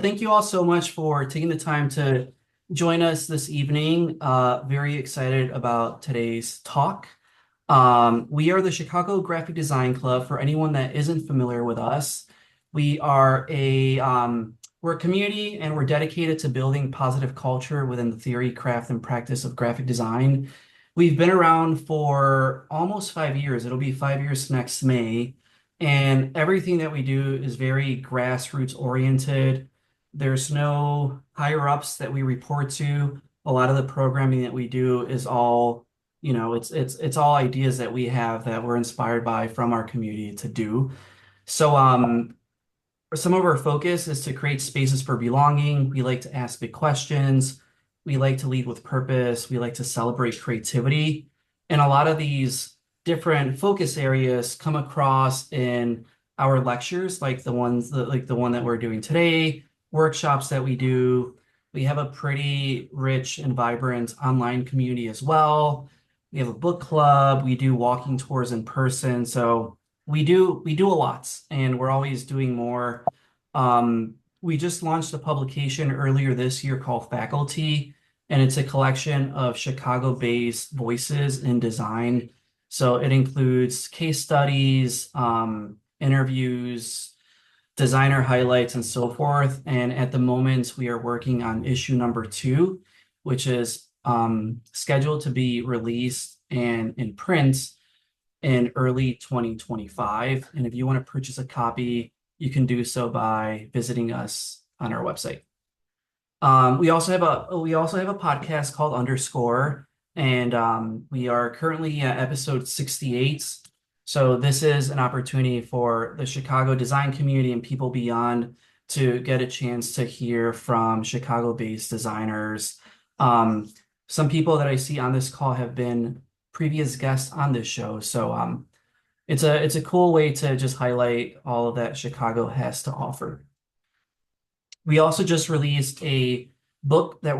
Thank you all so much for taking the time to join us this evening. Very excited about today's talk. We are the Chicago Graphic Design Club. For anyone that isn't familiar with us, we are we're a community and we're dedicated to building positive culture within the theory, craft, and practice of graphic design. We've been around for almost 5 years. It'll be 5 years next May. And everything that we do is very grassroots oriented. There's no higher ups that we report to. A lot of the programming that we do is all, it's all ideas that we have that we're inspired by from our community to do. So some of our focus is to create spaces for belonging. We like to ask big questions. We like to lead with purpose. We like to celebrate creativity. And a lot of these different focus areas come across in our lectures, like the one that we're doing today, workshops that we do. We have a pretty rich and vibrant online community as well. We have a book club. We do walking tours in person. So we do a lot, and we're always doing more. We just launched a publication earlier this year called Faculty, and it's a collection of Chicago-based voices in design. So it includes case studies, interviews, designer highlights, and so forth. And at the moment, we are working on issue number 2, which is scheduled to be released and in print in early 2025. And if you want to purchase a copy, you can do so by visiting us on our website. We also have a podcast called Underscore, and we are currently at episode 68. So this is an opportunity for the Chicago design community and people beyond to get a chance to hear from Chicago-based designers. Some people that I see on this call have been previous guests on this show, so it's a cool way to just highlight all of that Chicago has to offer. We also just released a book that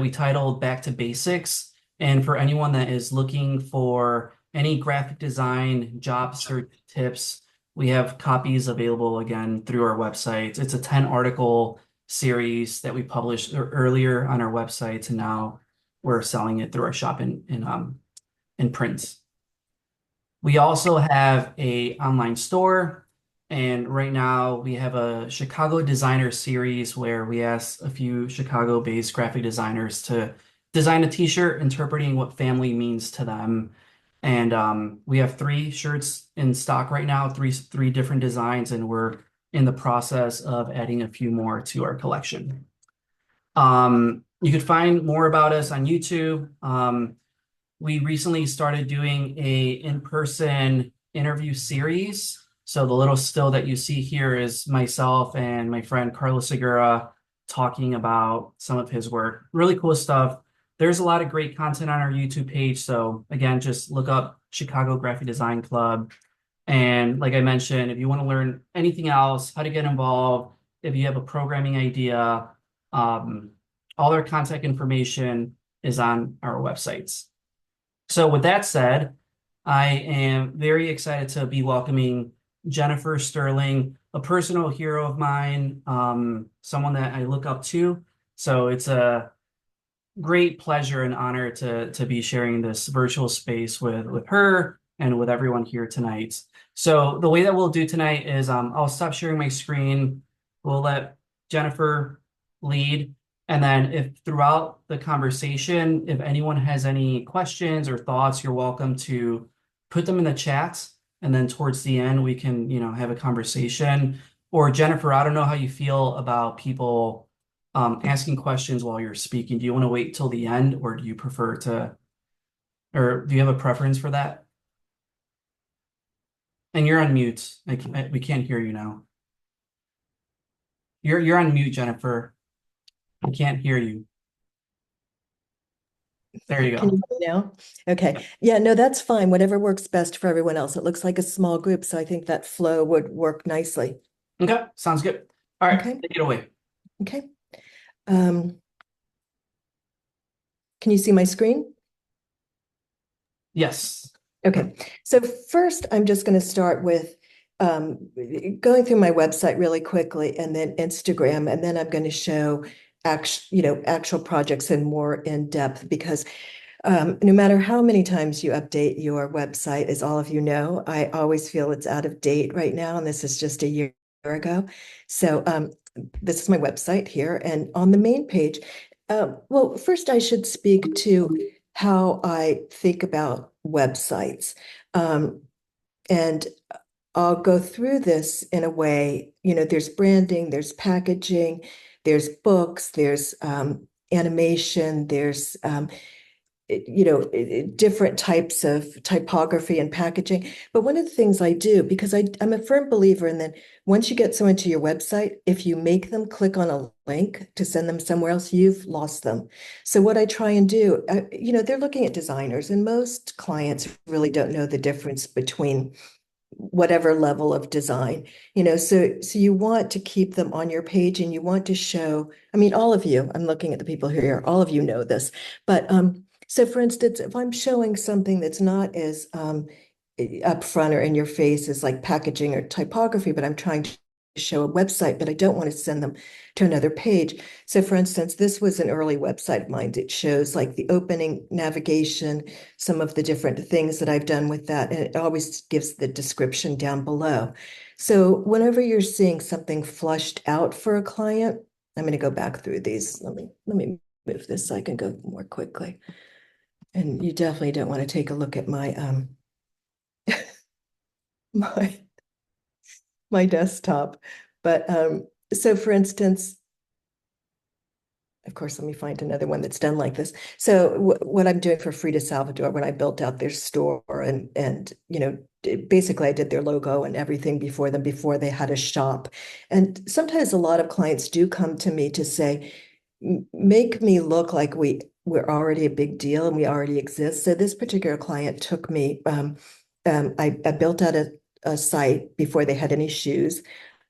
we titled Back to Basics, and for anyone that is looking for any graphic design job search tips, we have copies available again through our website. It's a 10-article series that we published earlier on our website, and now we're selling it through our shop in print. We also have a online store, and right now we have a Chicago designer series where we ask a few Chicago-based graphic designers to design a t-shirt interpreting what family means to them. And we have 3 shirts in stock right now, three different designs, and we're in the process of adding a few more to our collection. You could find more about us on YouTube. We recently started doing a in-person interview series. So the little still that you see here is myself and my friend Carlos Segura talking about some of his work. Really cool stuff. There's a lot of great content on our YouTube page. So again, just look up Chicago Graphic Design Club. And like I mentioned, if you want to learn anything else, how to get involved, if you have a programming idea, all their contact information is on our websites. So with that said, I am very excited to be welcoming Jennifer Sterling, a personal hero of mine, someone that I look up to. So it's a great pleasure and honor to be sharing this virtual space with her and with everyone here tonight. So the way that we'll do tonight is I'll stop sharing my screen. We'll let Jennifer lead. And then if throughout the conversation, if anyone has any questions or thoughts, you're welcome to put them in the chat. And then towards the end, we can, have a conversation. Or Jennifer, I don't know how you feel about people asking questions while you're speaking. Do you want to wait till the end, or do you prefer to, or do you have a preference for that? And you're on mute. We can't hear you now. You're on mute, Jennifer. I can't hear you. There you Can go. you hear me now? Okay. Yeah, no, that's fine. Whatever works best for everyone else. It looks like a small group, so I think that flow would work nicely. Okay, sounds good. All right, Okay. take it away. Okay. Can you see my screen? Yes. Okay. So first, I'm just going to start with going through my website really quickly and then Instagram, and then I'm going to show actual projects and more in depth because no matter how many times you update your website, as all of you know, I always feel it's out of date right now, and this is just a year ago. So this is my website here, and on the main page, well, first I should speak to how I think about websites. And I'll go through this in a way, there's branding, there's packaging, there's books, there's animation, there's different types of typography and packaging. But one of the things I do, because I'm a firm believer in that once you get someone to your website, if you make them click on a link to send them somewhere else, you've lost them. So what I try and do, they're looking at designers, and most clients really don't know the difference between whatever level of design, so you want to keep them on your page, and you want to show, I mean, all of you, I'm looking at the people here, all of you know this, but so for instance, if I'm showing something that's not as upfront or in your face as like packaging or typography, but I'm trying to show a website, but I don't want to send them to another page. So for instance, this was an early website of mine. It shows like the opening navigation, some of the different things that I've done with that, and it always gives the description down below. So whenever you're seeing something flushed out for a client, I'm going to go back through these. Let me move this so I can go more quickly. And you definitely don't want to take a look at my my my desktop. But so for instance, of course, let me find another one that's done like this. So what I'm doing for Frida Salvador, when I built out their store, and basically I did their logo and everything before them, before they had a shop. And sometimes a lot of clients do come to me to say, make me look like we're already a big deal and we already exist. So this particular client took me, I built out a site before they had any shoes,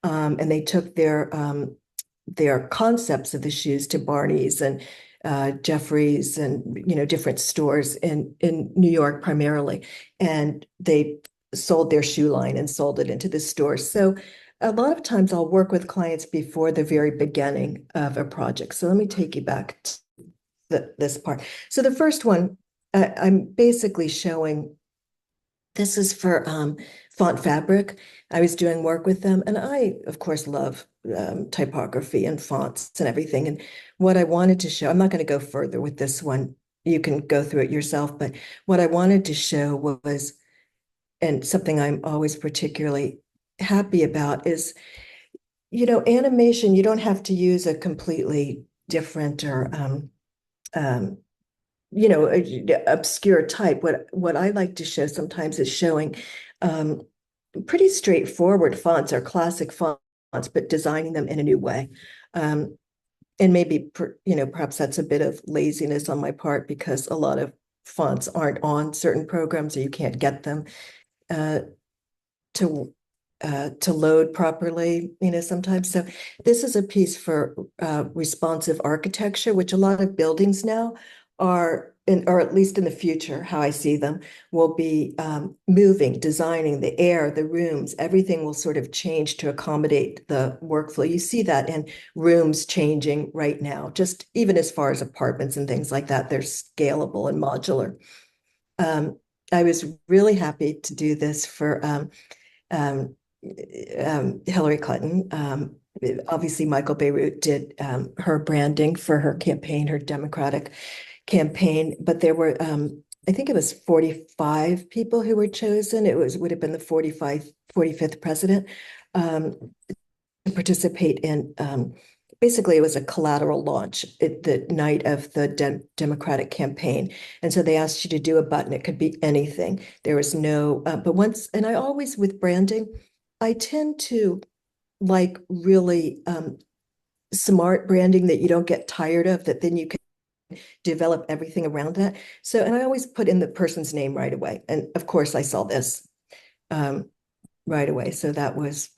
and they took their concepts of the shoes to Barney's and Jeffrey's and different stores in New York primarily, and they sold their shoe line and sold it into the store. So a lot of times I'll work with clients before the very beginning of a project. So let me take you back to this part. So the first one, I'm basically showing, this is for Font Fabric. I was doing work with them, and I, of course, love typography and fonts and everything. And what I wanted to show, I'm not going to go further with this one. You can go through it yourself. But what I wanted to show was, and something I'm always particularly happy about is, animation, you don't have to use a completely different or um, obscure type. What I like to show sometimes is showing pretty straightforward fonts or classic fonts, but designing them in a new way. And maybe, perhaps that's a bit of laziness on my part because a lot of fonts aren't on certain programs or you can't get them uh, to load properly, sometimes. So this is a piece for responsive architecture, which a lot of buildings now are, or at least in the future, how I see them, will be moving, designing the air, the rooms, everything will sort of change to accommodate the workflow. You see that in rooms changing right now, just even as far as apartments and things like that, they're scalable and modular. I was really happy to do this for um, Hillary Clinton. Obviously, Michael Beirut did her branding for her campaign, her Democratic campaign, but there were, I think it was 45 people who were chosen. Would have been the 45th president to participate in. Basically, it was a collateral launch at the night of the Democratic campaign. And so they asked you to do a button. It could be anything. There was no, but once, and I always, with branding, I tend to like really smart branding that you don't get tired of, that then you can develop everything around that. So, and I always put in the person's name right away. And of course, I saw this right away. So that was,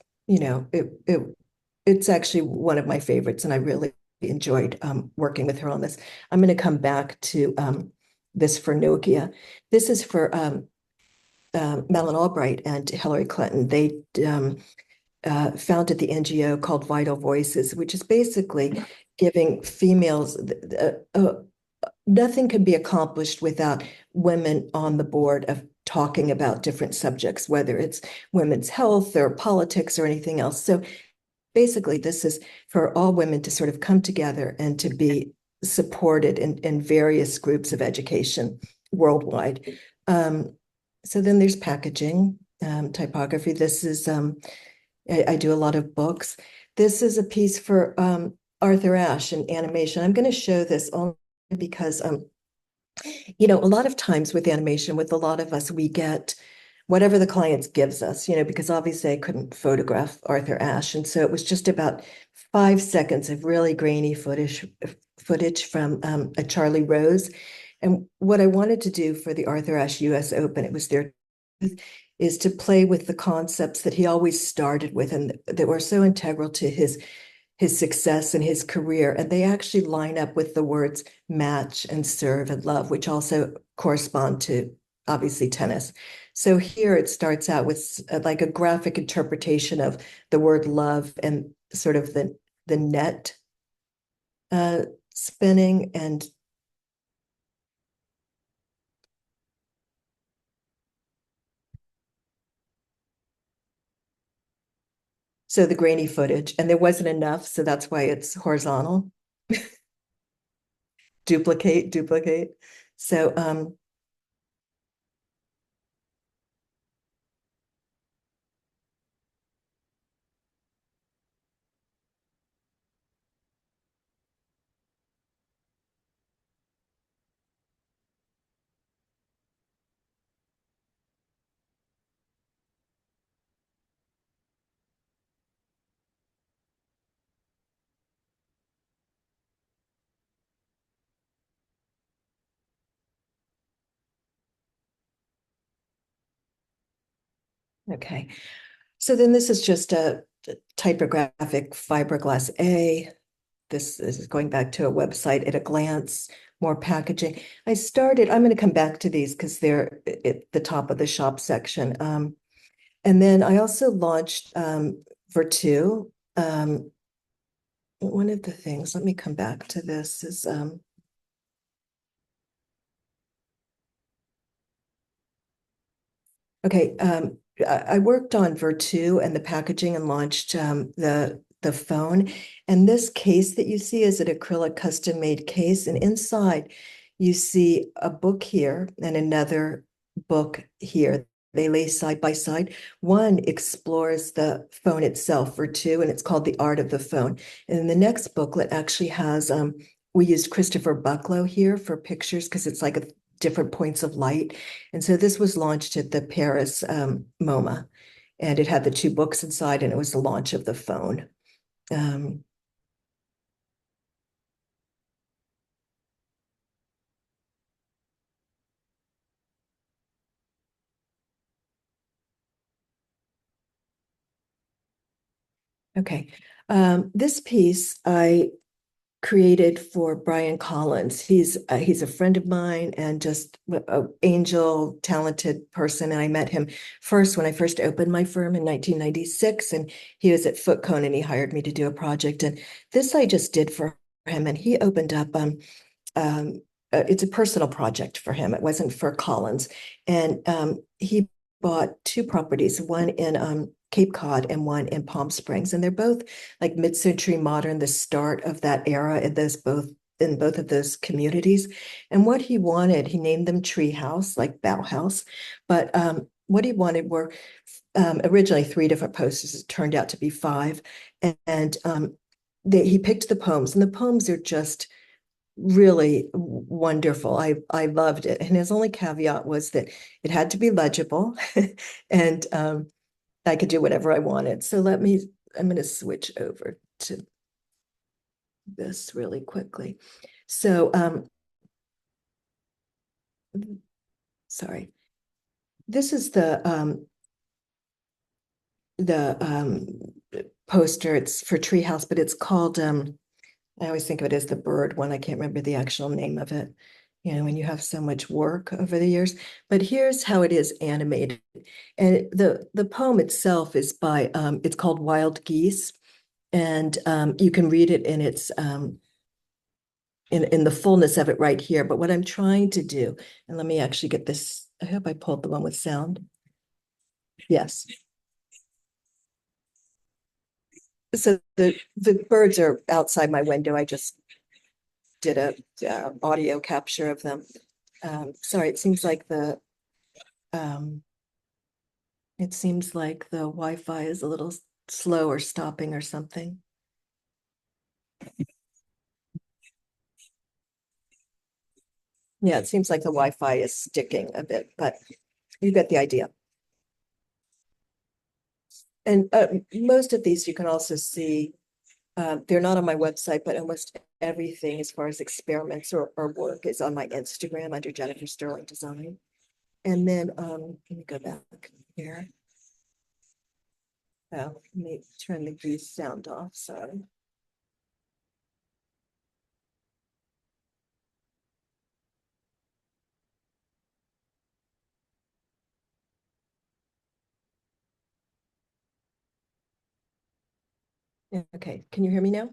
it's actually one of my favorites, and I really enjoyed working with her on this. I'm going to come back to this for Nokia. This is for Madeleine Albright and Hillary Clinton, they founded the NGO called Vital Voices, which is basically giving females nothing can be accomplished without women on the board of talking about different subjects, whether it's women's health or politics or anything else. So basically, this is for all women to sort of come together and to be supported in various groups of education worldwide. So then there's packaging, typography. This is, I do a lot of books. This is a piece for Arthur Ashe in animation. I'm going to show this only because, a lot of times with animation, with a lot of us, we get whatever the client gives us, because obviously I couldn't photograph Arthur Ashe. And so it was just about 5 seconds of really grainy footage from a Charlie Rose. And what I wanted to do for the Arthur Ashe US Open, it was their is to play with the concepts that he always started with and that were so integral to his success and his career. And they actually line up with the words match and serve and love, which also correspond to obviously tennis. So here it starts out with like a graphic interpretation of the word love and sort of the net spinning and so the grainy footage, and there wasn't enough, so that's why it's horizontal. Duplicate. So okay. So then this is just a typographic fiberglass A. This is going back to a website at a glance, more packaging. I'm going to come back to these because they're at the top of the shop section. And then I also launched Virtu. One of the things, let me come back to this, is okay. I worked on Virtu and the packaging and launched the phone. And this case that you see is an acrylic custom made case. And inside you see a book here and another book here. They lay side by side. One explores the phone itself, Virtu, and it's called The Art of the Phone. And the next booklet actually has, we used Christopher Bucklow here for pictures because it's like a different points of light. And so this was launched at the Paris MoMA, and it had the two books inside, and it was the launch of the phone. Okay. This piece I created for Brian Collins. He's a friend of mine and just an angel, talented person. And I met him first when I first opened my firm in 1996, and he was at Fur Kunst and he hired me to do a project. And this I just did for him, and he opened up. It's a personal project for him. It wasn't for Collins, and he bought two properties, one in Cape Cod and one in Palm Springs. And they're both like mid-century modern, the start of that era in both of those communities. And what he wanted, he named them Tree House, like Bauhaus. But what he wanted were originally three different posters. It turned out to be five. And he picked the poems, and the poems are just really wonderful. I loved it. And his only caveat was that it had to be legible and I could do whatever I wanted. So I'm going to switch over to this really quickly. So, sorry, this is the poster. It's for Treehouse, but it's called, I always think of it as the bird one. I can't remember the actual name of it. when you have so much work over the years. But here's how it is animated. And the poem itself is by, it's called Wild Geese. And you can read it in its, in the fullness of it right here. But what I'm trying to do, and let me actually get this, I hope I pulled the one with sound. Yes. So the birds are outside my window. I just did a audio capture of them. Sorry, it seems like the Wi-Fi is a little slow or stopping or something. Yeah, it seems like the Wi-Fi is sticking a bit, but you get the idea. And most of these you can also see, they're not on my website, but almost everything as far as experiments or work is on my Instagram under Jennifer Sterling Design. And then let me go back here. Oh, let me turn the geese sound off, sorry. Okay, can you hear me now?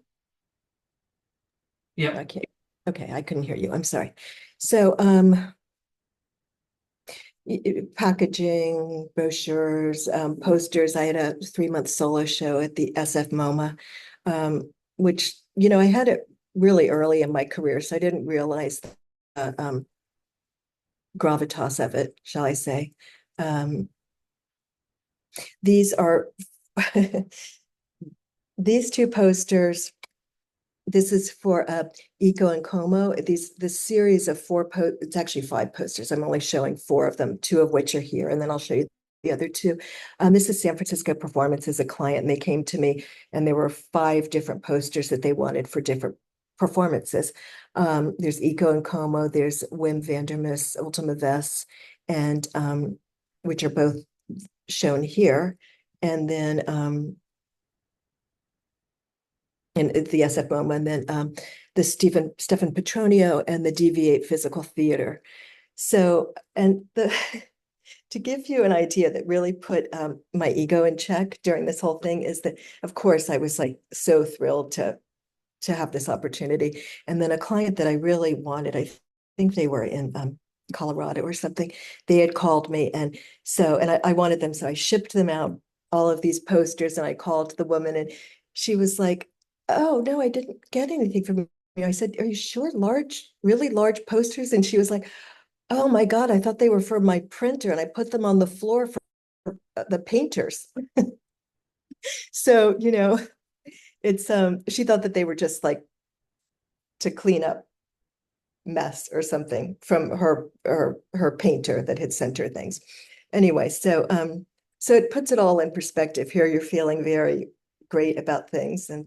Yep. I can't. Okay, I couldn't hear you. I'm sorry. So, packaging, brochures, posters. I had a 3-month solo show at the SF MoMA, which, I had it really early in my career, so I didn't realize the gravitas of it, shall I say. These are these two posters. This is for Eco and Como. This series of it's actually 5 posters. I'm only showing 4 of them, 2 of which are here, and then I'll show you the other 2. This is San Francisco Performance as a client, and they came to me, and there were 5 different posters that they wanted for different performances. There's Eco and Como, there's Wim Vandermeer's Ultima Ves, and which are both shown here. And then and the SF MoMA, and then the Stefan Petronio and the Deviate Physical Theater. So, and to give you an idea that really put my ego in check during this whole thing is that, of course, I was like so thrilled to have this opportunity. And then a client that I really wanted, I think they were in Colorado or something, they had called me. And I wanted them. So I shipped them out, all of these posters, and I called the woman, and she was like, "Oh, no, I didn't get anything from you." I said, "Are you sure? Really large posters?" And she was like, "Oh my God, I thought they were for my printer, and I put them on the floor for the painters." So, it's she thought that they were just like to clean up mess or something from her painter that had sent her things. Anyway, so it puts it all in perspective. Here you're feeling very great about things. And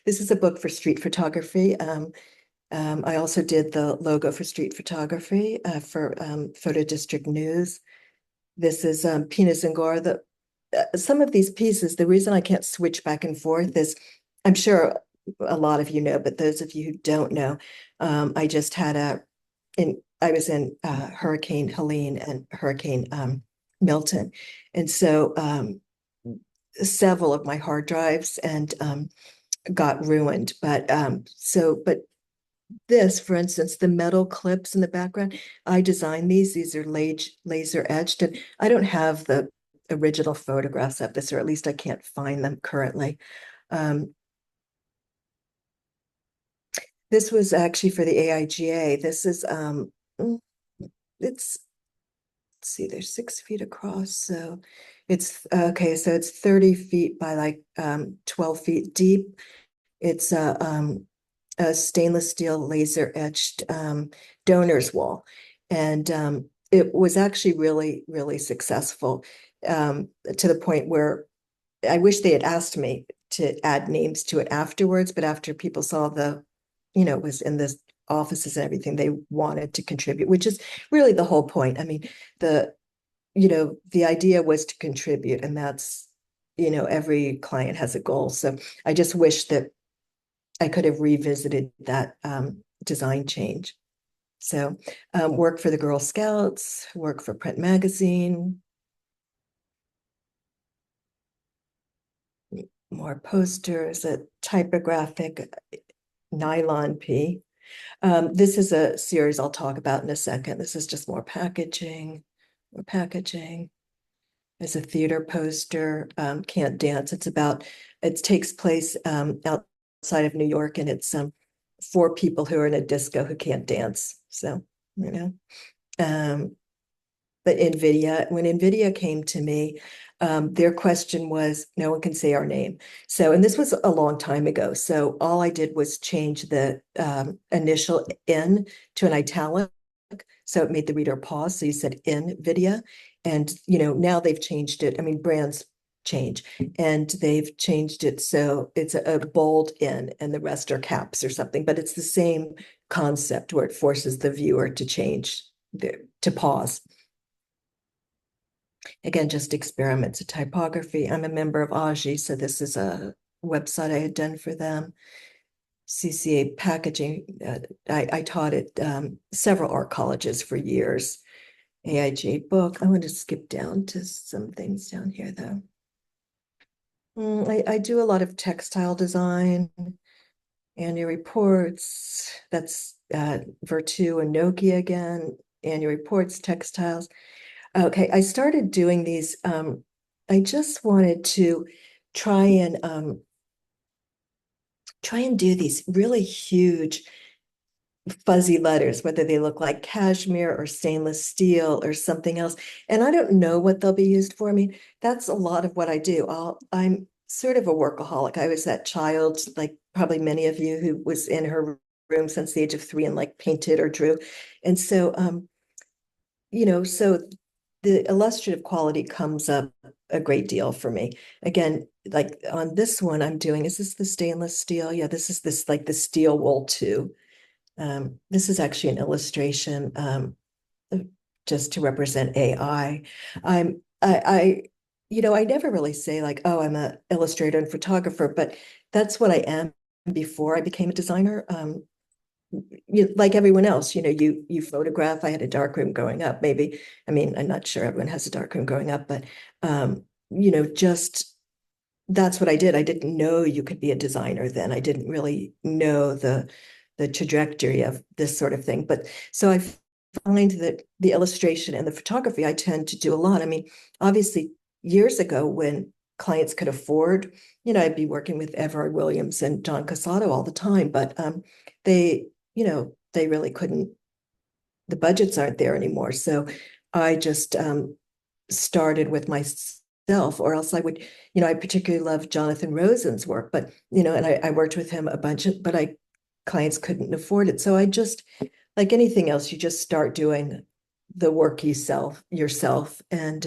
this is a book for street photography. I also did the logo for street photography for Photo District News. This is Pina Zingor. Some of these pieces, the reason I can't switch back and forth is, I'm sure a lot of you know, but those of you who don't know, I just had I was in Hurricane Helene and Hurricane Milton. And so several of my hard drives and got ruined. But this, for instance, the metal clips in the background, I designed these. These are laser etched, and I don't have the original photographs of this, or at least I can't find them currently. This was actually for the AIGA. This is it's, let's see, there's 6 feet across, so it's okay. So it's 30 feet by like 12 feet deep. It's a stainless steel laser etched donor's wall. And it was actually really, really successful to the point where I wish they had asked me to add names to it afterwards, but after people saw it was in the offices and everything, they wanted to contribute, which is really the whole point. I mean, the idea was to contribute, and that's, every client has a goal. So I just wish that I could have revisited that design change. So work for the Girl Scouts, work for print magazine, more posters, a typographic nylon P. This is a series I'll talk about in a second. This is just more packaging, more packaging. There's a theater poster, Can't Dance. It takes place outside of New York, and it's for people who are in a disco who can't dance. So, you know. But when NVIDIA came to me, their question was, no one can say our name. So, and this was a long time ago. So all I did was change the initial N to an italic. So it made the reader pause. So you said NVIDIA. And, now they've changed it. I mean, brands change, and they've changed it. So it's a bold N and the rest are caps or something, but it's the same concept where it forces the viewer to to pause. Again, just experiments of typography. I'm a member of AdWeek, so this is a website I had done for them. CCA packaging. I taught at several art colleges for years. AIGA book. I want to skip down to some things down here, though. I do a lot of textile design, annual reports. That's Vertu and Nokia again. Annual reports, textiles. Okay, I started doing these. I just wanted to try and do these really huge fuzzy letters, whether they look like cashmere or stainless steel or something else. And I don't know what they'll be used for. I mean, that's a lot of what I do. I'm sort of a workaholic. I was that child, like probably many of you, who was in her room since the age of 3 and like painted or drew. And so, so the illustrative quality comes up a great deal for me. Again, like on this one I'm doing, is this the stainless steel? Yeah, this is like the steel wool too. This is actually an illustration just to represent AI. I never really say like, oh, I'm an illustrator and photographer, but that's what I am before I became a designer. Like everyone else, you photograph. I had a darkroom growing up, maybe. I mean, I'm not sure everyone has a darkroom growing up, but just that's what I did. I didn't know you could be a designer then. I didn't really know the trajectory of this sort of thing. But so I find that the illustration and the photography I tend to do a lot. I mean, obviously, years ago when clients could afford, I'd be working with Everard Williams and John Casado all the time, but they, they really couldn't, the budgets aren't there anymore. So I just started with myself, or else I would, I particularly love Jonathan Rosen's work, but, and I worked with him a bunch, but clients couldn't afford it. So I just, like anything else, you just start doing the work yourself. And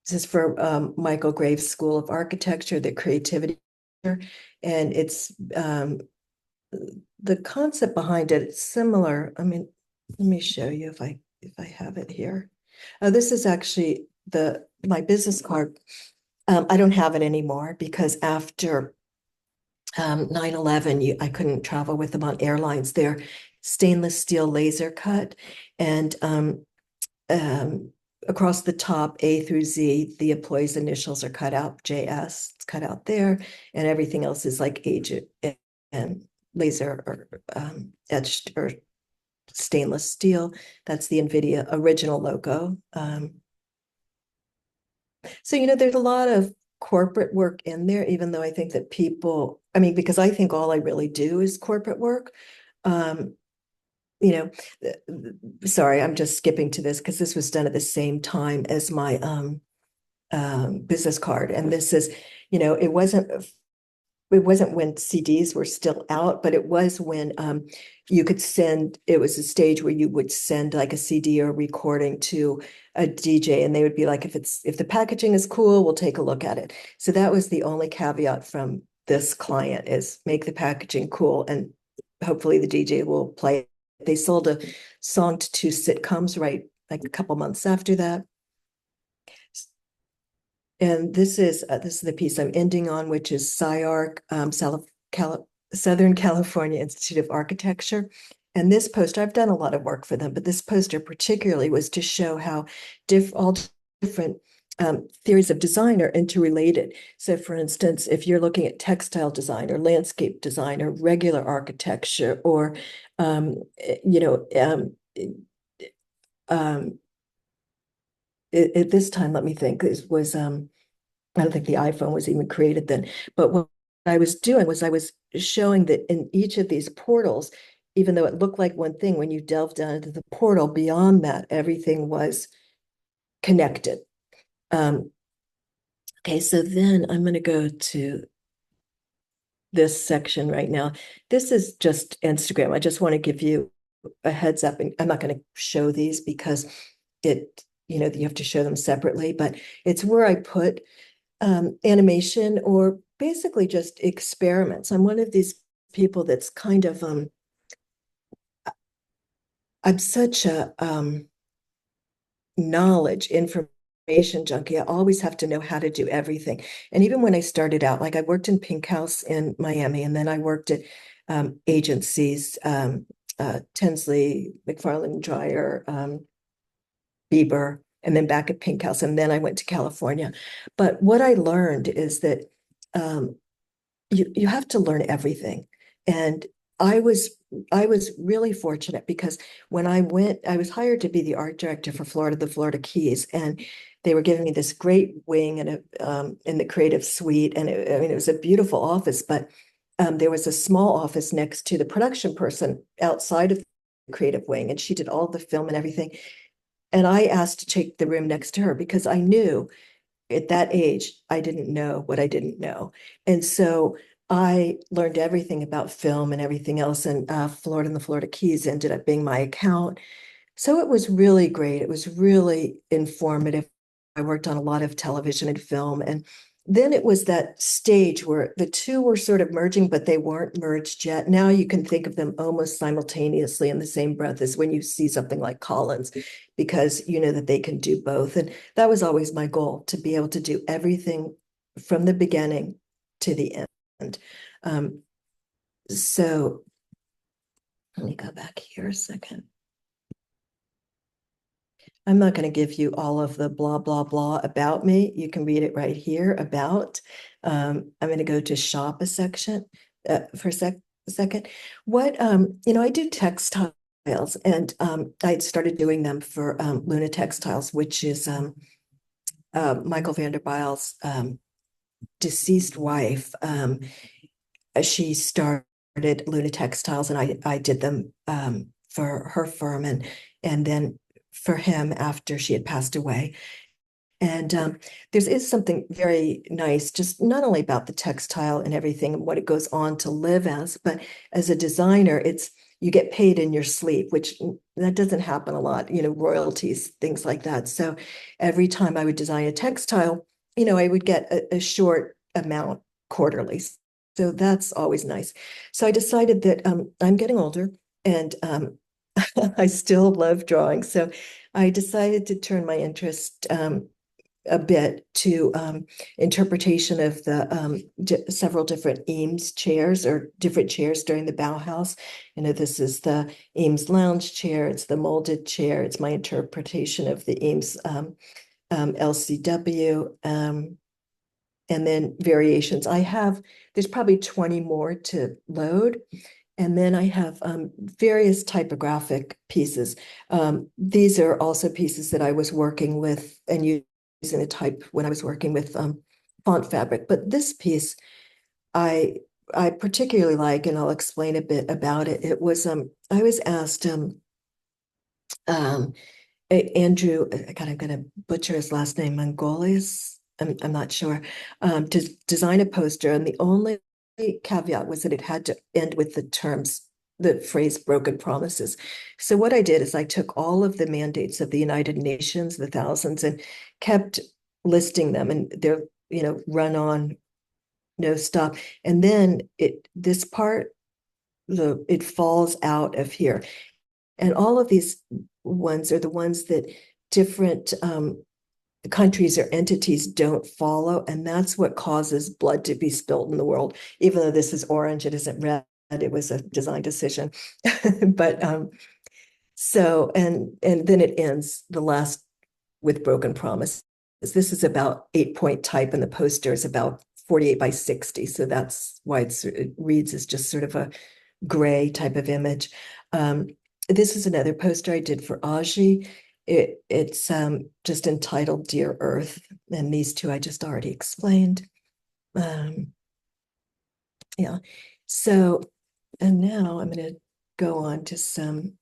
this is for Michael Graves School of Architecture, the creativity, and it's the concept behind it. It's similar. I mean, let me show you if I have it here. This is actually my business card. I don't have it anymore because after 9/11, I couldn't travel with them on airlines. They're stainless steel laser cut, and across the top, A through Z, the employee's initials are cut out. JS, it's cut out there, and everything else is like aged and laser or etched or stainless steel. That's the NVIDIA original logo. So, there's a lot of corporate work in there, even though I think that because I think all I really do is corporate work. You know, sorry, I'm just skipping to this because this was done at the same time as my business card. And this is, it wasn't when CDs were still out, but it was when you could it was a stage where you would send like a CD or recording to a DJ, and they would be like, if the packaging is cool, we'll take a look at it. So that was the only caveat from this client, is make the packaging cool, and hopefully the DJ will play it. They sold a song to 2 sitcoms, right, like a couple months after that. And this is the piece I'm ending on, which is SCI-Arc, Southern California Institute of Architecture. And this poster, I've done a lot of work for them, but this poster particularly was to show how all different theories of design are interrelated. So, for instance, if you're looking at textile design or landscape design or regular architecture or, you know, um, at this time, let me think, it was I don't think the iPhone was even created then. But what I was doing was I was showing that in each of these portals, even though it looked like one thing, when you delved down into the portal, beyond that, everything was connected. Um, okay, so then I'm going to go to this section right now. This is just Instagram. I just want to give you a heads up, and I'm not going to show these because you have to show them separately, but it's where I put animation or basically just experiments. I'm one of these people that's kind of I'm such a knowledge information junkie. I always have to know how to do everything. And even when I started out, like I worked in Pink House in Miami, and then I worked at agencies, Tinsley, McFarland Dryer, Bieber, and then back at Pink House, and then I went to California. But what I learned is that um, you have to learn everything. And I was I was really fortunate because when I went, I was hired to be the art director for the Florida Keys, and they were giving me this great wing and in the creative suite, and I mean it was a beautiful office, but there was a small office next to the production person outside of the creative wing, and she did all the film and everything. And I asked to take the room next to her because I knew at that age, I didn't know what I didn't know. And so I learned everything about film and everything else. And Florida and the Florida Keys ended up being my account. So it was really great. It was really informative. I worked on a lot of television and film. And then it was that stage where the two were sort of merging, but they weren't merged yet. Now you can think of them almost simultaneously in the same breath as when you see something like Collins, because you know that they can do both. And that was always my goal, to be able to do everything from the beginning to the end. Um, so let me go back here a second. I'm not going to give you all of the blah, blah, blah about me. You can read it right here about. I'm going to go to shop a section for a second. I do textiles, and I started doing them for Luna Textiles, which is Michael Vanderbile's deceased wife. She started Luna Textiles, and I did them for her firm, and then for him after she had passed away. And there is something very nice, just not only about the textile and everything and what it goes on to live as, but as a designer, it's you get paid in your sleep, which that doesn't happen a lot, royalties, things like that. So every time I would design a textile, I would get a short amount quarterly. So that's always nice. So I decided that I'm getting older, and I still love drawing. So I decided to turn my interest a bit to interpretation of the several different Eames chairs, or different chairs during the Bauhaus. This is the Eames lounge chair, it's the molded chair, it's my interpretation of the Eames LCW, and then variations. There's probably 20 more to load. And then I have various typographic pieces. These are also pieces that I was working with and using a type when I was working with font fabric. But this piece I particularly like, and I'll explain a bit about it. It was I was asked um, Andrew, God, I'm going to butcher his last name, Mongolis. I'm not sure, to design a poster. And the only caveat was that it had to end with the phrase broken promises. So what I did is I took all of the mandates of the United Nations, the thousands, and kept listing them. And they're, run on, no stop. And then this part, it falls out of here. And all of these ones are the ones that different countries or entities don't follow, and that's what causes blood to be spilled in the world. Even though this is orange, it isn't red. It was a design decision. But so and then it ends the last with broken promises. This is about 8-point type, and the poster is about 48 by 60. So that's why it reads as just sort of a gray type of image. This is another poster I did for Aji. It's just entitled Dear Earth, and these two I just already explained. Yeah. So, and now I'm going to go on to some,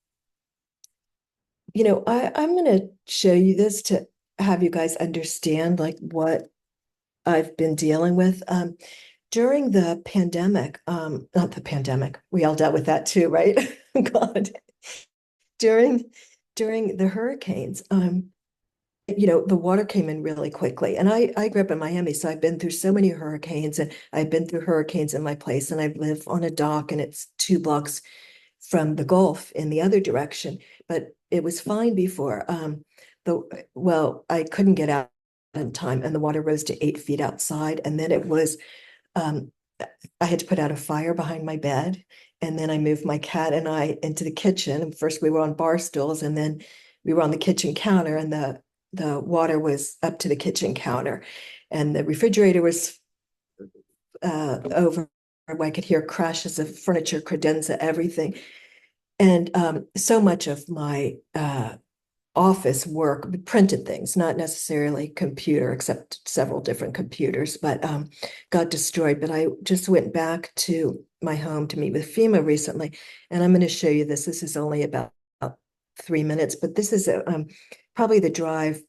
I'm going to show you this to have you guys understand like what I've been dealing with. During the pandemic, not the pandemic, we all dealt with that too, right? God. During during the hurricanes, the water came in really quickly. And I grew up in Miami, so I've been through so many hurricanes, and I've been through hurricanes in my place, and I live on a dock, and it's 2 blocks from the Gulf in the other direction. But it was fine before. I couldn't get out in time, and the water rose to 8 feet outside, and then it was um, I had to put out a fire behind my bed. And then I moved my cat and I into the kitchen. And first we were on bar stools, and then we were on the kitchen counter, and the water was up to the kitchen counter. And the refrigerator was over. I could hear crashes of furniture, credenza, everything. And so much of my office work, printed things, not necessarily computer, except several different computers, but got destroyed. But I just went back to my home to meet with FEMA recently, and I'm going to show you this. This is only about 3 minutes, but this is probably the drive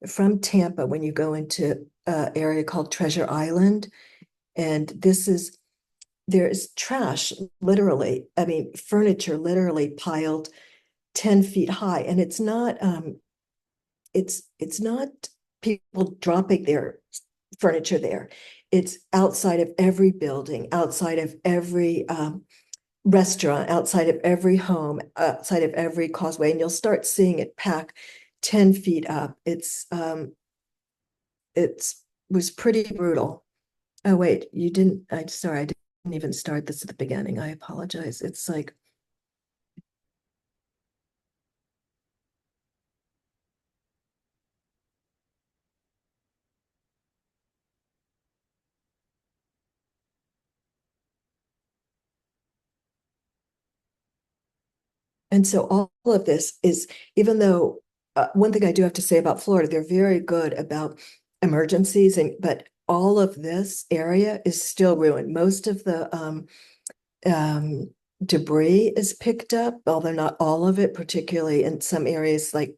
from Tampa when you go into an area called Treasure Island. And there's trash, literally, I mean, furniture literally piled 10 feet high. And it's not people dropping their furniture there. It's outside of every building, outside of every restaurant, outside of every home, outside of every causeway, and you'll start seeing it pack 10 feet up. It's was pretty brutal. Oh wait, you didn't. I'm sorry, I didn't even start this at the beginning. I apologize. It's like And so all of this is, even though one thing I do have to say about Florida, they're very good about emergencies, but all of this area is still ruined. Most of the um, debris is picked up, although not all of it, particularly in some areas like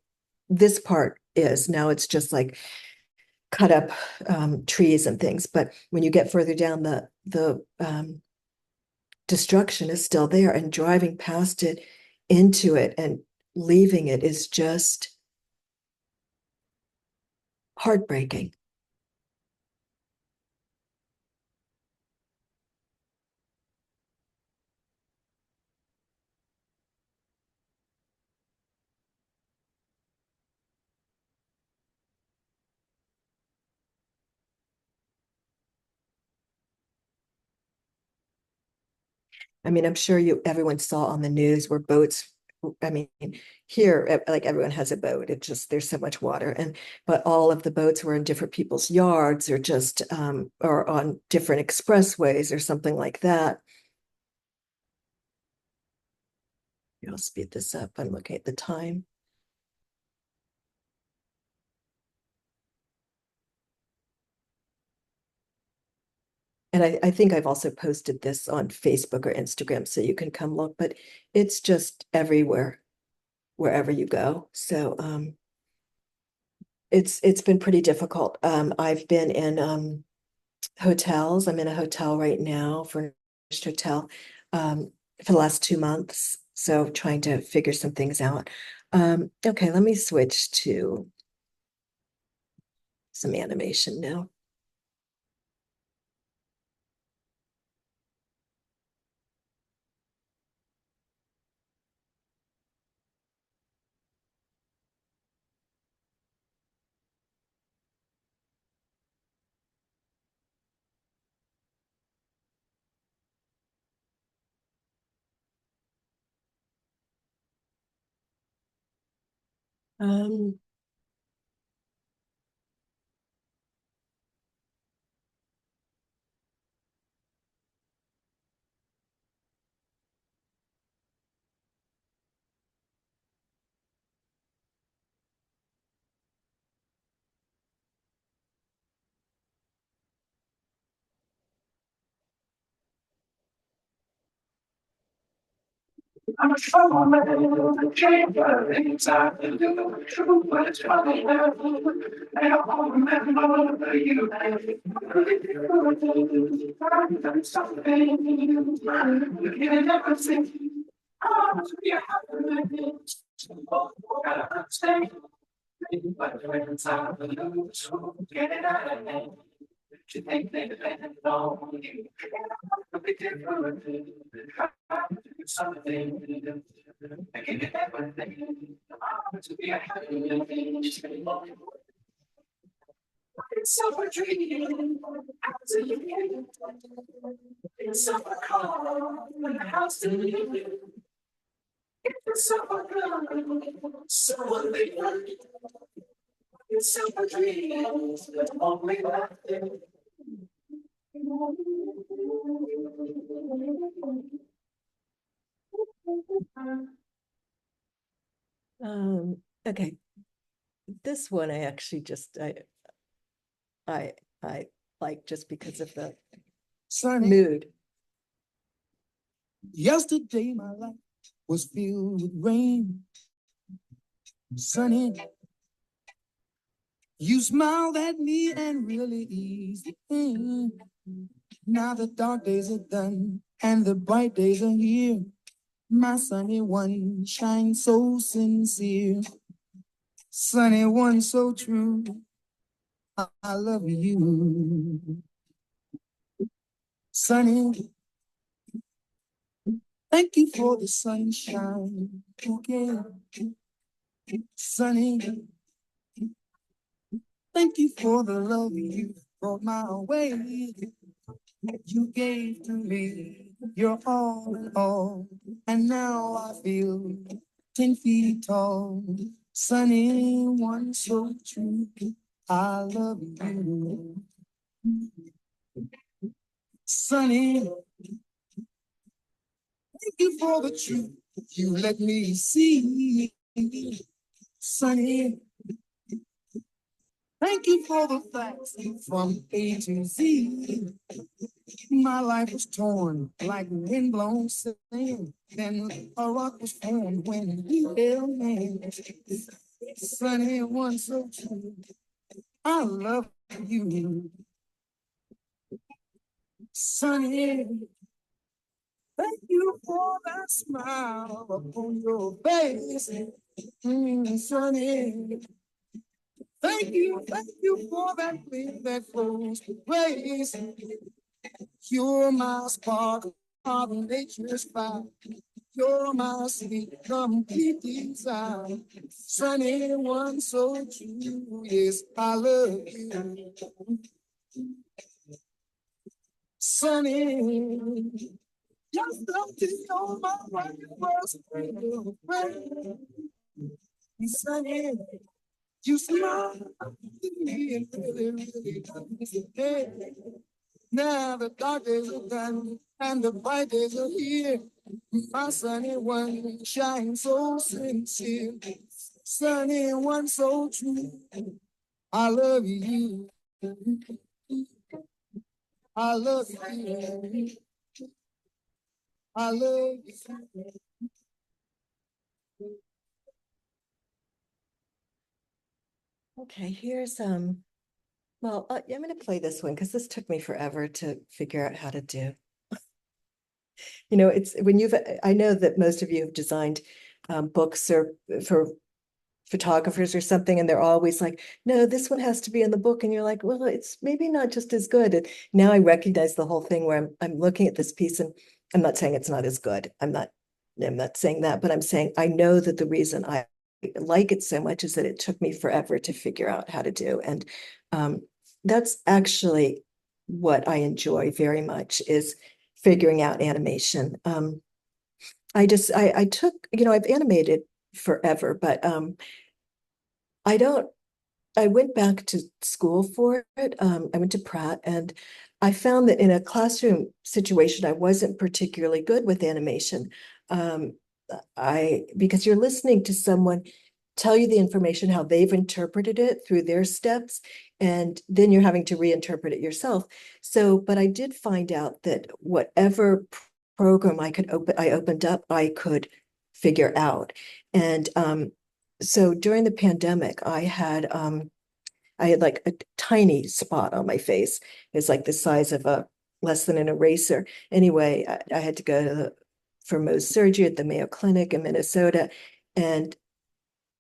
this part is. Now it's just like cut up trees and things. But when you get further down, the destruction is still there, and driving past it, into it, and leaving it is just heartbreaking. I mean, I'm sure everyone saw on the news where boats, I mean, here, like everyone has a boat. It just, there's so much water. But all of the boats were in different people's yards, or just, or on different expressways or something like that. I'll speed this up. I'm looking at the time. And I think I've also posted this on Facebook or Instagram, so you can come look, but it's just everywhere, wherever you go. So it's been pretty difficult. I've been in hotels. I'm in a hotel right now, furnished hotel, for the last 2 months. So trying to figure some things out. Okay, let me switch to some animation now. Um, I'm a trouble man, I can't find things I can do. True, but it's funny now. And I'll remember you. I'm something you can never think. I want to be a happy man. Gotta stay. But when it's out of you, so get it out of me. You think they depend on you. Be different. Something. I can get everything. I want to be a happy man. It's so a dream. It's so a car. And a house to live in. It's so a girl. So a lady. It's so a dream. Only that thing. okay. This one I actually just I like just because of the mood. Yesterday, my life was filled with rain. Sunny, you smiled at me and really eased the pain. Now the dark days are done and the bright days are here. My sunny one shines so sincere. Sunny one so true. I love you. Sunny, thank you for the sunshine. Okay. Sunny, thank you for the love you brought my way. You gave to me your all in all, and now I feel 10 feet tall. Sunny one so true. I love you. Sunny, thank you for the truth you let me see. Sunny, thank you for the facts from A to Z. My life was torn like windblown sand. Then a rock was formed when you held hands. Sunny one so true. I love you. Sunny, thank you for that smile upon your face. Sunny, thank you for that wind that flows with grace. You're my spark of nature's fire. You're my sweet, complete desire. Sunny one so true. Yes, I love you. Sunny, just don't you know my wife was free. Sunny, you smile to me and really, really hey. Now the dark days are done and the bright days are here. My sunny one shines so sincere. Sunny one so true. I love you. I love you. I love you. Okay, here's well, I'm going to play this one because this took me forever to figure out how to do. You know, it's when I know that most of you have designed books or for photographers or something, and they're always like, no, this one has to be in the book. And you're like, well, it's maybe not just as good. And now I recognize the whole thing where I'm looking at this piece and I'm not saying it's not as good. I'm not saying that, but I'm saying I know that the reason I like it so much is that it took me forever to figure out how to do. And that's actually what I enjoy very much is figuring out animation. I took, I've animated forever, but I don't, I went back to school for it. I went to Pratt, and I found that in a classroom situation, I wasn't particularly good with animation. Um, because you're listening to someone tell you the information, how they've interpreted it through their steps, and then you're having to reinterpret it yourself. So, but I did find out that whatever program I opened up, I could figure out. And so during the pandemic, I had like a tiny spot on my face. It's like the size of a less than an eraser. Anyway, I had to go for Mohs surgery at the Mayo Clinic in Minnesota, and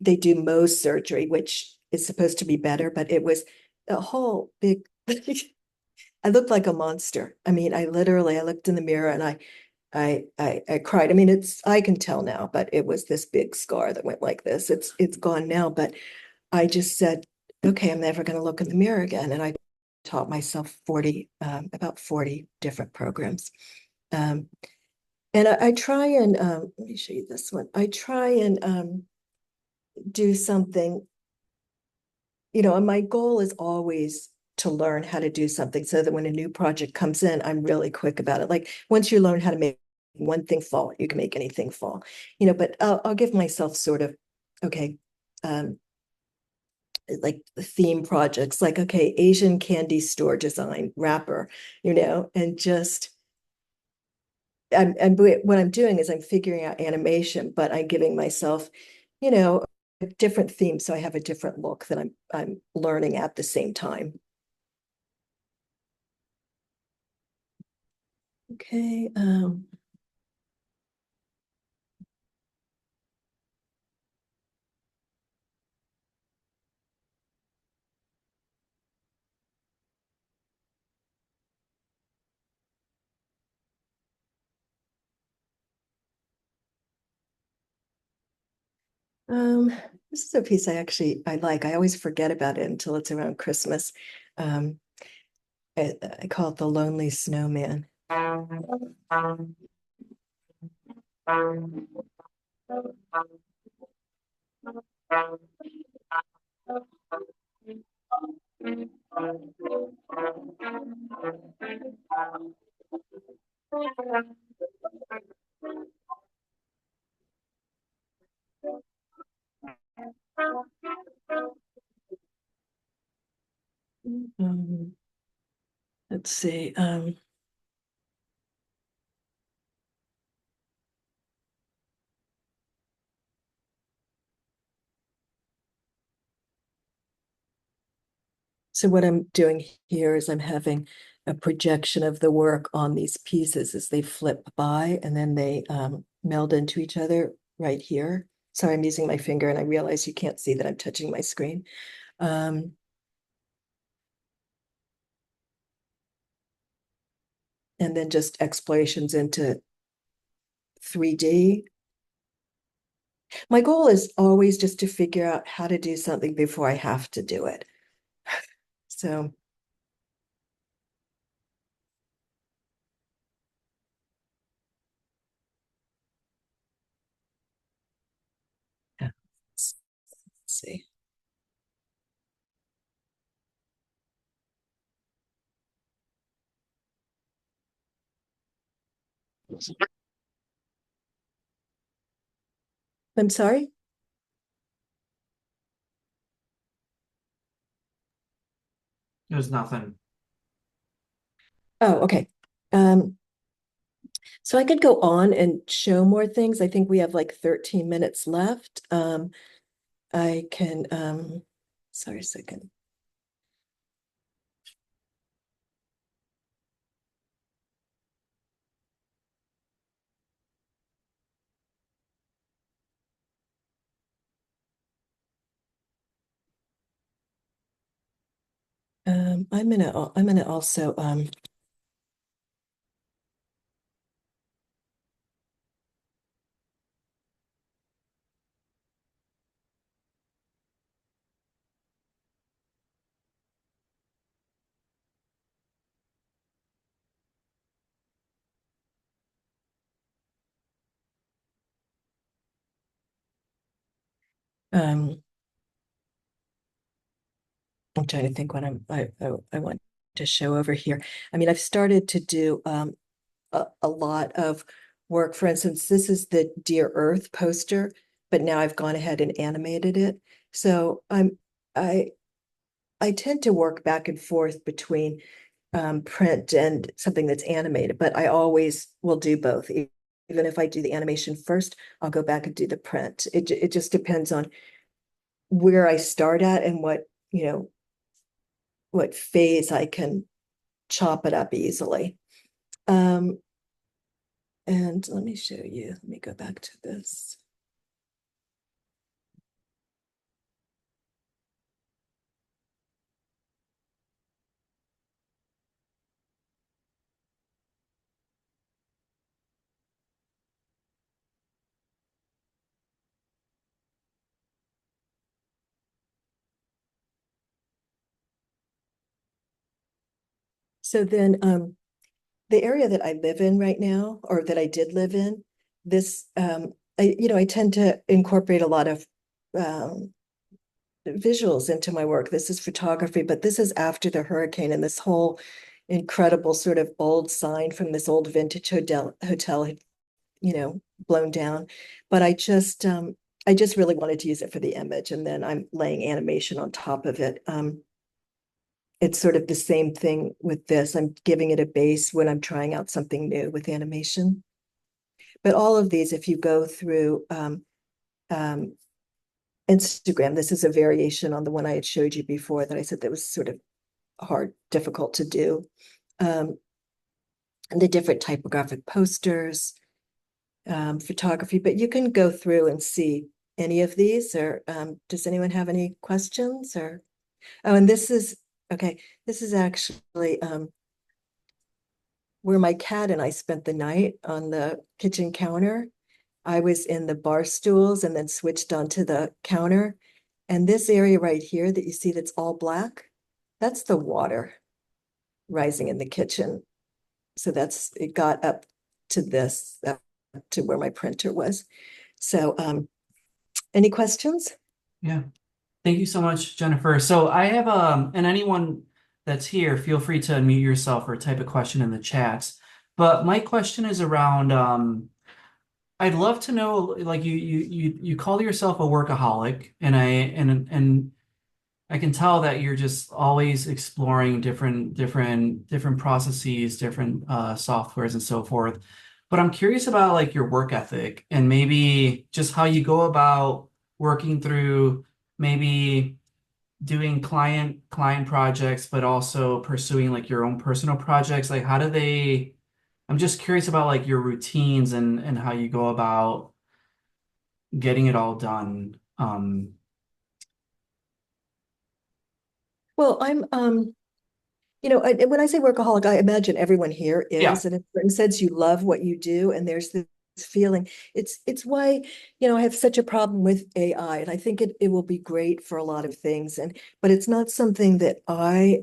they do Mohs surgery, which is supposed to be better, but it was a whole big. I looked like a monster. I mean, I looked in the mirror and I cried. I mean, I can tell now, but it was this big scar that went like this. It's gone now, but I just said, okay, I'm never going to look in the mirror again. And I taught myself about 40 different programs. Um, and I try and, let me show you this one. I try and do something, and my goal is always to learn how to do something so that when a new project comes in, I'm really quick about it. Like once you learn how to make one thing fall, you can make anything fall, but I'll give myself sort of, okay, like the theme projects, like, okay, Asian candy store design wrapper, and just, and what I'm doing is I'm figuring out animation, but I'm giving myself, you know, a different theme. So I have a different look that I'm learning at the same time. Okay. Um, this is a piece I like. I always forget about it until it's around Christmas. Um, I call it the Lonely Snowman. Um, let's see. So what I'm doing here is I'm having a projection of the work on these pieces as they flip by, and then they meld into each other right here. So I'm using my finger, and I realize you can't see that I'm touching my screen. Um, and then just explorations into 3D. My goal is always just to figure out how to do something before I have to do it. So yeah, let's see. I'm sorry. It was nothing. Oh, okay. So I could go on and show more things. I think we have like 13 minutes left. I can, sorry a second. I'm gonna also, um, I'm trying to think what I want to show over here. I mean, I've started to do a lot of work. For instance, this is the Dear Earth poster, but now I've gone ahead and animated it. So I I tend to work back and forth between print and something that's animated, but I always will do both. Even if I do the animation first, I'll go back and do the print. It just depends on where I start at and what phase I can chop it up easily. And let me show you. Let me go back to this. So then the area that I live in right now, or that I did live in, this I tend to incorporate a lot of visuals into my work. This is photography, but this is after the hurricane, and this whole incredible sort of old sign from this old vintage hotel had, blown down. But I just really wanted to use it for the image, and then I'm laying animation on top of it. It's sort of the same thing with this. I'm giving it a base when I'm trying out something new with animation. But all of these, if you go through Instagram, this is a variation on the one I had showed you before that I said that was sort of hard, difficult to do. And the different typographic posters, photography, but you can go through and see any of these, or does anyone have any questions? Or and this is okay, this is actually where my cat and I spent the night on the kitchen counter. I was in the bar stools and then switched onto the counter. And this area right here that you see that's all black, that's the water rising in the kitchen. So it got up to this, to where my printer was. So any questions? Yeah. Thank you so much, Jennifer. So I have and anyone that's here, feel free to unmute yourself or type a question in the chats. But my question is around I'd love to know, like you call yourself a workaholic, and I can tell that you're just always exploring different processes, different softwares and so forth. But I'm curious about like your work ethic and maybe just how you go about working through maybe doing client projects, but also pursuing like your own personal projects. Like how do they, I'm just curious about like your routines and how you go about getting it all done. Well, when I say workaholic, I imagine everyone here Yeah. is, and in a certain sense, you love what you do, and there's this feeling. It's why, I have such a problem with AI, and I think it will be great for a lot of things, but it's not something that I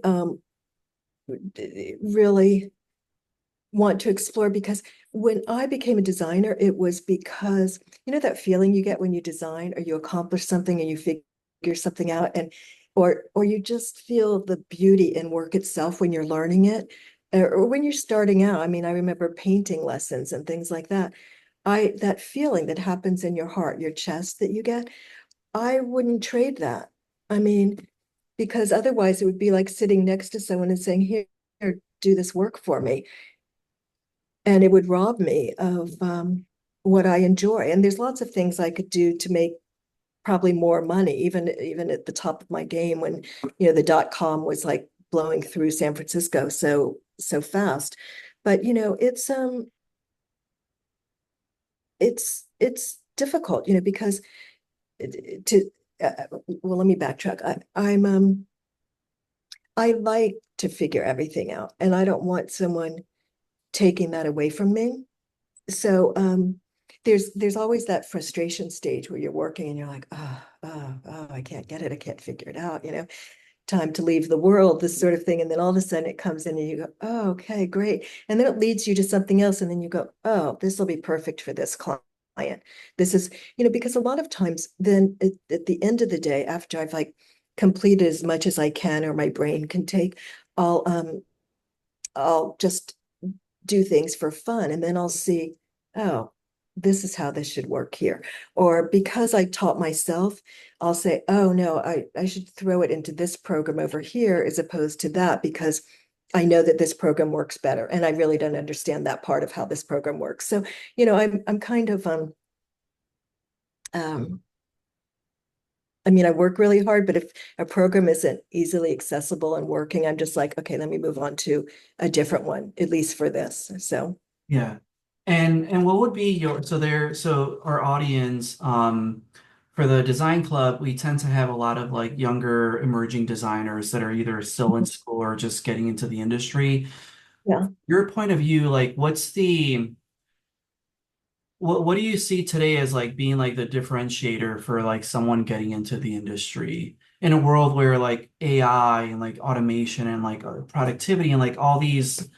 really want to explore, because when I became a designer, it was because, that feeling you get when you design or you accomplish something and you figure something out, or you just feel the beauty in work itself when you're learning it, or when you're starting out. I mean, I remember painting lessons and things like that. That feeling that happens in your heart, your chest, that you get, I wouldn't trade that. I mean, because otherwise it would be like sitting next to someone and saying, here, do this work for me. And it would rob me of what I enjoy. And there's lots of things I could do to make probably more money, even at the top of my game, when the .com was like blowing through San Francisco so fast. But it's difficult, because to well, let me backtrack. I like to figure everything out, and I don't want someone taking that away from me. So there's always that frustration stage where you're working and you're like, oh, I can't get it. I can't figure it out, time to leave the world, this sort of thing. And then all of a sudden it comes in and you go, oh, okay, great. And then it leads you to something else. And then you go, oh, this will be perfect for this client. This is, because a lot of times then at the end of the day, after I've like complete as much as I can or my brain can take, I'll just do things for fun, and then I'll see, oh, this is how this should work here. Or because I taught myself, I'll say, oh no, I should throw it into this program over here as opposed to that, because I know that this program works better. And I really don't understand that part of how this program works. So, I'm kind of um I mean, I work really hard, but if a program isn't easily accessible and working, I'm just like, okay, let me move on to a different one, at least for this. So Yeah. And what would be your so our audience for the design club, we tend to have a lot of like younger emerging designers that are either still in school or just getting into the industry. yeah. Your point of view, like what do you see today as like being like the differentiator for like someone getting into the industry in a world where like AI and like automation and like productivity and like all these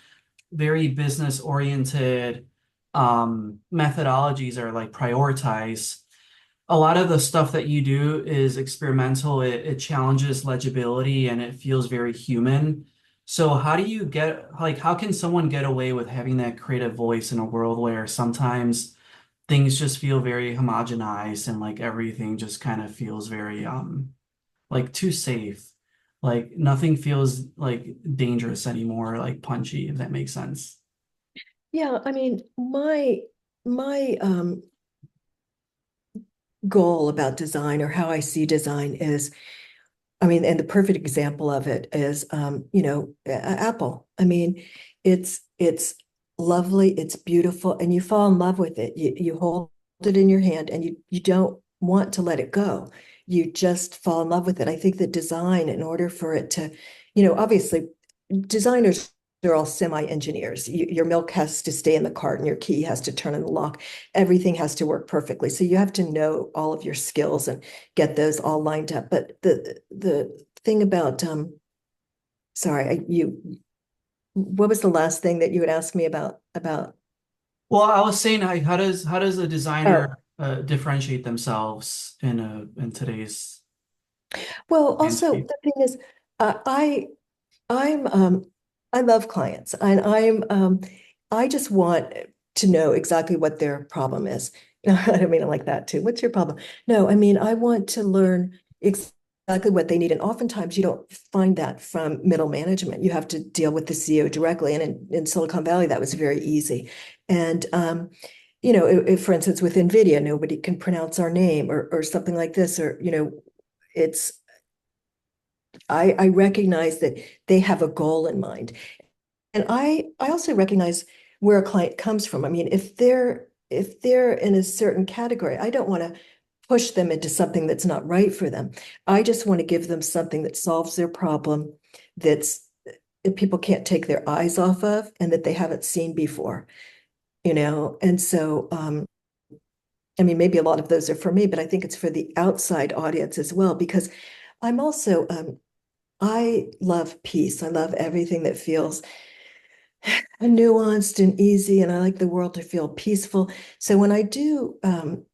very business oriented methodologies are like prioritized. A lot of the stuff that you do is experimental. It challenges legibility and it feels very human. So how do you get like how can someone get away with having that creative voice in a world where sometimes things just feel very homogenized and like everything just kind of feels very like too safe. Like nothing feels like dangerous anymore, like punchy, if that makes sense. Yeah, I mean, my goal about design, or how I see design, is, I mean, and the perfect example of it is, Apple. I mean, it's lovely, it's beautiful, and you fall in love with it. You hold it in your hand, and you don't want to let it go. You just fall in love with it. I think that design, in order for it to, obviously, designers are all semi-engineers. Your milk has to stay in the carton, your key has to turn in the lock. Everything has to work perfectly. So you have to know all of your skills and get those all lined up. But the thing about sorry, what was the last thing that you would ask me about? Well, I was saying, how does a Oh, designer differentiate themselves in today's well, also landscape? the thing is, I I'm I love clients, and I just want to know exactly what their problem is. I don't mean it like that too. What's your problem? No, I mean I want to learn exactly what they need. And oftentimes you don't find that from middle management. You have to deal with the CEO directly. And in Silicon Valley, that was very easy. And if, for instance, with NVIDIA, nobody can pronounce our name, or something like this, or it's I recognize that they have a goal in mind. And I also recognize where a client comes from. I mean, if they're in a certain category, I don't want to push them into something that's not right for them. I just want to give them something that solves their problem, that's that people can't take their eyes off of, and that they haven't seen before, And so I mean, maybe a lot of those are for me, but I think it's for the outside audience as well, because I'm also I love peace. I love everything that feels nuanced and easy, and I like the world to feel peaceful. So when I do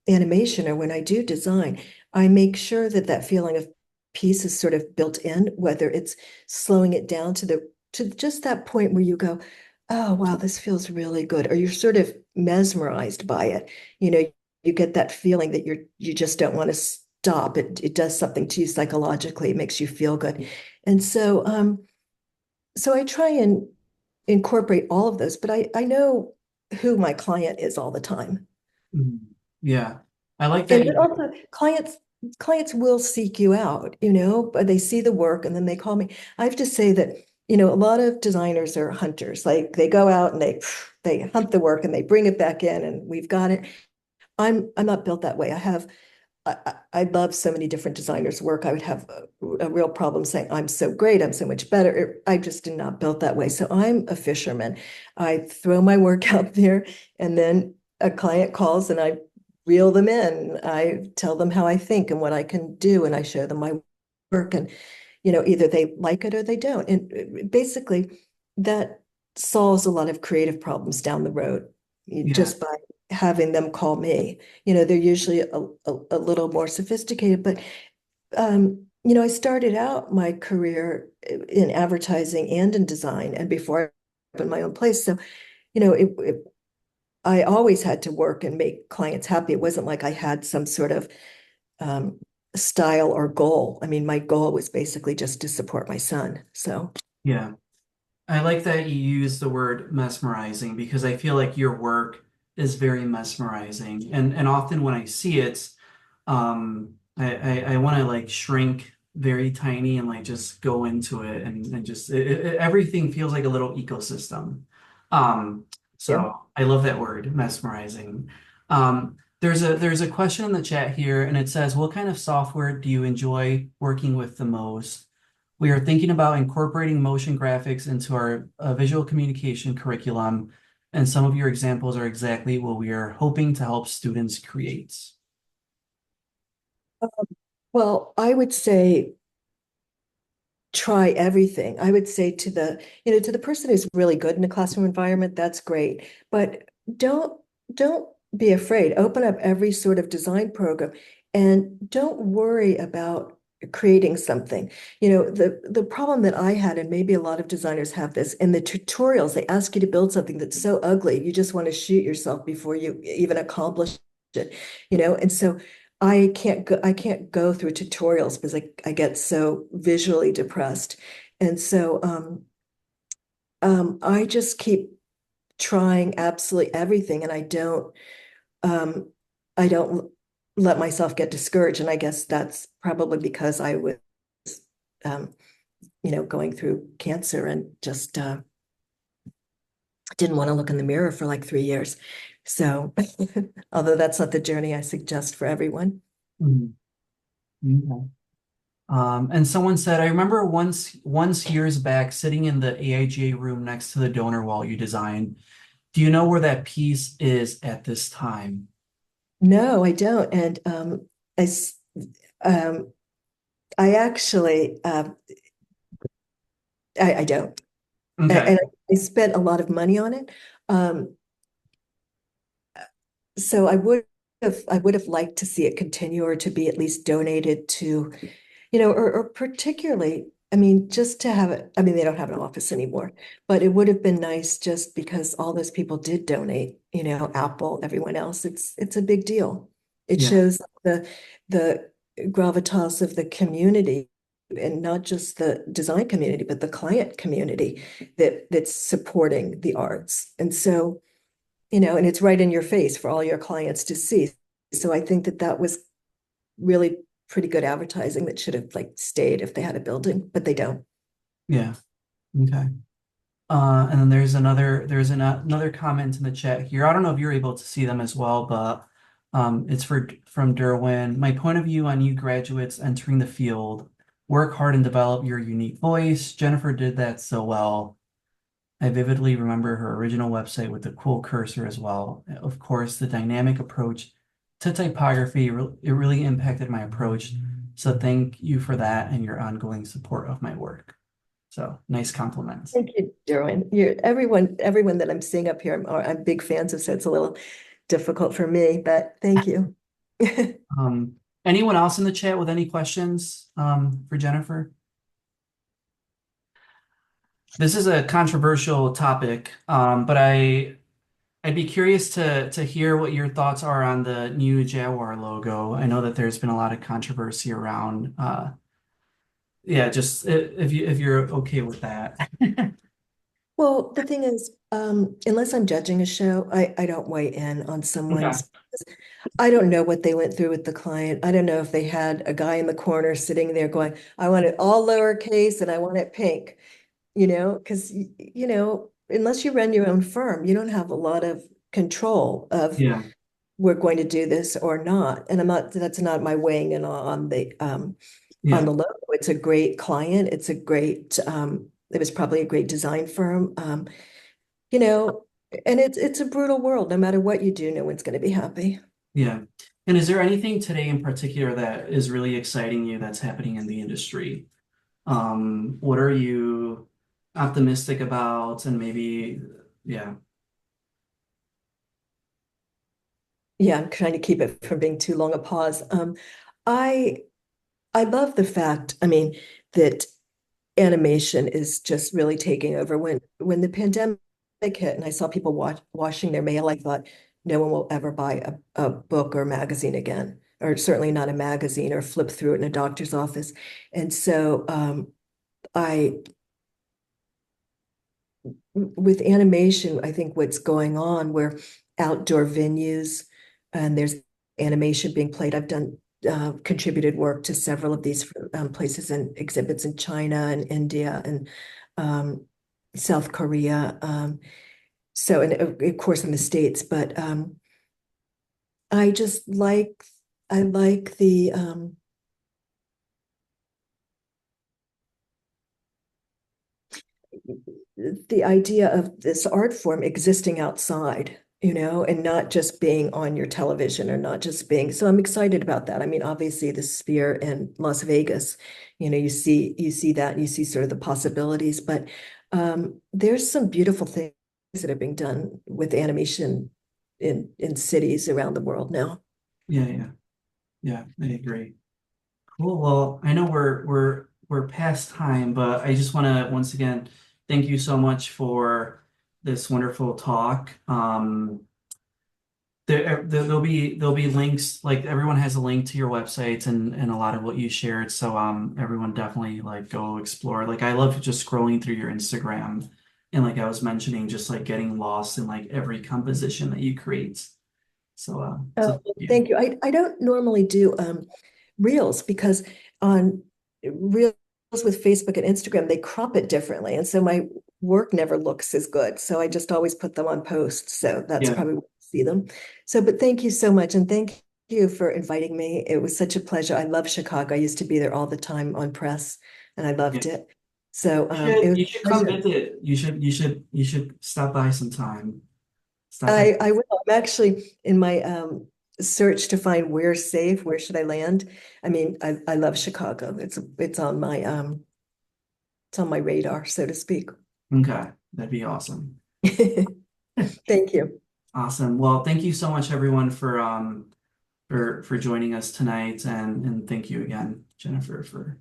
animation, or when I do design, I make sure that that feeling of peace is sort of built in, whether it's slowing it down to just that point where you go, oh wow, this feels really good, or you're sort of mesmerized by it. You know, you get that feeling that you just don't want to stop. It does something to you psychologically. It makes you feel good, and so I try and incorporate all of those, but I know who my client is all the time. Mhm. Yeah. I like that And then you also clients will seek you out, but they see the work and then they call me. I have to say that, a lot of designers are hunters. Like they go out and they hunt the work and they bring it back in and we've got it. I'm not built that way. I love so many different designers' work. I would have a real problem saying, I'm so great, I'm so much better. I just am not built that way. So I'm a fisherman. I throw my work out there, and then a client calls and I reel them in. I tell them how I think and what I can do, and I show them my work. And, either they like it or they don't. And basically, that solves a lot of creative problems down the road, yeah. just by having them call me. They're usually a little more sophisticated, but I started out my career in advertising and in design, and before I opened my own place. So, I always had to work and make clients happy. It wasn't like I had some sort of um, style or goal. I mean, my goal was basically just to support my son. So, Yeah. I like that you use the word mesmerizing because I feel like your work is very mesmerizing. And often when I see it, I want to like shrink very tiny and like just go into it and just everything feels like a little ecosystem. Um, yeah. so I love that word, mesmerizing. There's a question in the chat here and it says, what kind of software do you enjoy working with the most? We are thinking about incorporating motion graphics into our visual communication curriculum, and some of your examples are exactly what we are hoping to help students create. Well, I would say try everything. I would say to the person who's really good in a classroom environment, that's great. But don't don't be afraid. Open up every sort of design program and don't worry about creating something. The problem that I had, and maybe a lot of designers have this, in the tutorials, they ask you to build something that's so ugly, you just want to shoot yourself before you even accomplish it, and so I can't go through tutorials because I get so visually depressed. And so I just keep trying absolutely everything, and um I don't let myself get discouraged. And I guess that's probably because I was um going through cancer and just didn't want to look in the mirror for like 3 years. So although that's not the journey I suggest for everyone. Mhm. Okay. And someone said, I remember once years back sitting in the AIGA room next to the donor wall you designed. Do you know where that piece is at this time? No, I don't. And I, s- um, I actually, I don't. Okay. And I spent a lot of money on it. Um, so I would have liked to see it continue or to be at least donated to, or particularly, I mean, just to have it. I mean, they don't have an office anymore, but it would have been nice just because all those people did donate, Apple, everyone else. It's a big deal. It Yeah. shows the gravitas of the community, and not just the design community, but the client community that's supporting the arts. And so, and it's right in your face for all your clients to see. So I think that was really pretty good advertising that should have like stayed if they had a building, but they don't. Yeah. Okay. And then another comment in the chat here. I don't know if you're able to see them as well, but it's from Derwin. My point of view on you graduates entering the field. Work hard and develop your unique voice. Jennifer did that so well. I vividly remember her original website with the cool cursor as well. Of course, the dynamic approach to typography, it really impacted my approach. So thank you for that and your ongoing support of my work. So nice compliments. Thank you, Derwin. Everyone that I'm seeing up here, I'm big fans of, so it's a little difficult for me, but thank you. Um, Anyone else in the chat with any questions for Jennifer? This is a controversial topic, but I'd be curious to hear what your thoughts are on the new Jaguar logo. I know that there's been a lot of controversy around. Yeah, just if you're okay with that. Well, the thing is, unless I'm judging a show, I don't weigh in on Okay. someone's. I don't know what they went through with the client. I don't know if they had a guy in the corner sitting there going, I want it all lowercase and I want it pink, because, unless you run your own firm, you don't have a lot of control of Yeah. we're going to do this or not. And that's not my weighing in on the Yeah. logo. It's a great client. It was probably a great design firm. You know, and it's a brutal world. No matter what you do, no one's going to be happy. Yeah. And is there anything today in particular that is really exciting you that's happening in the industry? What are you optimistic about? And maybe, yeah. Yeah, I'm trying to keep it from being too long a pause. I I love the fact, I mean, that animation is just really taking over. When the pandemic hit and I saw people washing their mail, I thought no one will ever buy a book or magazine again, or certainly not a magazine, or flip through it in a doctor's office. And so I with animation, I think what's going on where outdoor venues and there's animation being played. I've done contributed work to several of these places and exhibits in China and India and South Korea. So, and of course in the States, but I just I like the idea of this art form existing outside, and not just being on your television or not just being. So I'm excited about that. I mean, obviously the Sphere in Las Vegas, you see that, and you see sort of the possibilities, but there's some beautiful things that are being done with animation in cities around the world now. Yeah, I agree. Cool. Well, I know we're past time, but I just want to once again thank you so much for this wonderful talk. There'll be links, like everyone has a link to your websites and a lot of what you shared. So everyone definitely like go explore. Like I love just scrolling through your Instagram and like I was mentioning, just like getting lost in like every composition that you create. So Oh, thank you. I don't normally do reels because on reels with Facebook and Instagram, they crop it differently. And so my work never looks as good. So I just always put them on posts. So that's yeah, probably where you see them. So, but thank you so much. And thank you for inviting me. It was such a pleasure. I love Chicago. I used to be there all the time on press and I yeah. loved it. So You it should was you a should come pleasure. visit. You should stop by sometime. Stop by. I will. I'm actually in my search to find where's safe, where should I land. I mean, I love Chicago. It's on my radar, so to speak. Okay, that'd be awesome. Thank you. Awesome. Well, thank you so much everyone for joining us tonight and thank you again, Jennifer, for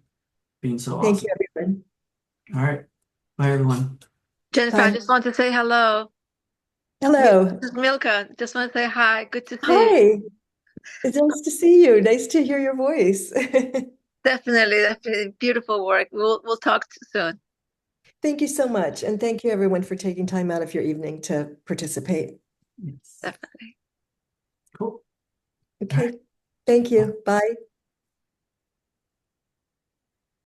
being so Thank awesome. you, everyone. All right. Bye everyone. Jennifer, I Bye. just want to say hello. Hello. This is Milka. Just want to say hi. Good to see you. Hi. It's nice to see you. Nice to hear your voice. Definitely, definitely beautiful work. We'll talk soon. Thank you so much. And thank you, everyone, for taking time out of your evening to participate. Yes. Definitely. Cool. All right. Okay. Thank you. Bye.